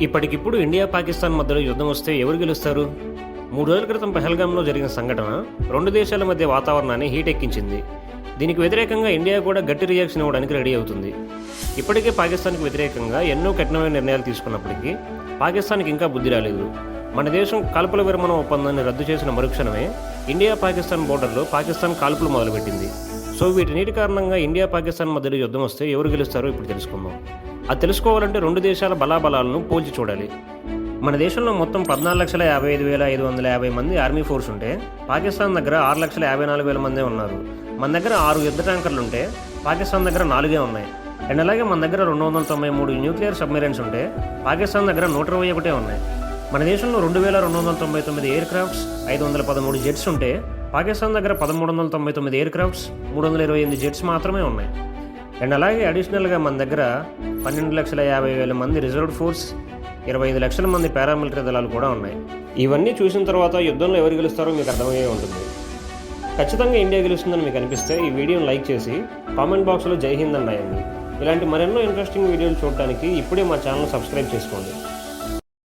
ఇప్పటికిప్పుడు ఇండియా పాకిస్తాన్ మధ్యలో యుద్ధం వస్తే ఎవరు గెలుస్తారు? 3 రోజుల క్రితం పహల్గామ్లో జరిగిన సంఘటన రెండు దేశాల మధ్య వాతావరణాన్ని హీట్ ఎక్కించింది. దీనికి వ్యతిరేకంగా ఇండియా కూడా గట్టి రియాక్షన్ ఇవ్వడానికి రెడీ అవుతుంది. ఇప్పటికే పాకిస్తాన్కి వ్యతిరేకంగా ఎన్నో కఠినమైన నిర్ణయాలు తీసుకున్నప్పటికీ పాకిస్తాన్కి ఇంకా బుద్ధి రాలేదు. మన దేశం కాల్పుల విరమణ ఒప్పందాన్ని రద్దు చేసిన మరుక్షణమే ఇండియా పాకిస్తాన్ బోర్డర్లో పాకిస్తాన్ కాల్పులు మొదలుపెట్టింది. సో వీటినీటి కారణంగా ఇండియా పాకిస్తాన్ మధ్యలో యుద్ధం వస్తే ఎవరు గెలుస్తారో ఇప్పుడు తెలుసుకుందాం. అది తెలుసుకోవాలంటే రెండు దేశాల బలాబలాలను పోల్చి చూడాలి. మన దేశంలో మొత్తం 14,55,550 మంది ఆర్మీ ఫోర్స్ ఉంటే పాకిస్తాన్ దగ్గర 6,54,000 మందే ఉన్నారు. మన దగ్గర 6 యుద్ధ ట్యాంకర్లు ఉంటే పాకిస్తాన్ దగ్గర 4 ఉన్నాయి. అండ్ అలాగే మన దగ్గర 293 న్యూక్లియర్ సబ్మెరైన్స్ ఉంటే పాకిస్తాన్ దగ్గర 121 ఉన్నాయి. మన దేశంలో 2,299 ఎయిర్ క్రాఫ్ట్స్, 513 జెట్స్ ఉంటే పాకిస్తాన్ దగ్గర 1,399 ఎయిర్ క్రాఫ్ట్స్, 328 జెట్స్ మాత్రమే ఉన్నాయి. అండ్ అలాగే అడిషనల్గా మన దగ్గర 12,50,000 మంది రిజర్వ్డ్ ఫోర్స్, 25 లక్షల మంది పారామిలిటరీ దళాలు కూడా ఉన్నాయి. ఇవన్నీ చూసిన తర్వాత యుద్ధంలో ఎవరు గెలుస్తారో మీకు అర్థమయ్యే ఉంటుంది. ఖచ్చితంగా ఇండియా గెలుస్తుందని మీకు అనిపిస్తే ఈ వీడియోని లైక్ చేసి కామెంట్ బాక్స్లో జై హింద్ అని రాయండి. ఇలాంటి మరెన్నో ఇంట్రెస్టింగ్ వీడియోలు చూడడానికి ఇప్పుడే మా ఛానల్ సబ్స్క్రైబ్ చేసుకోండి.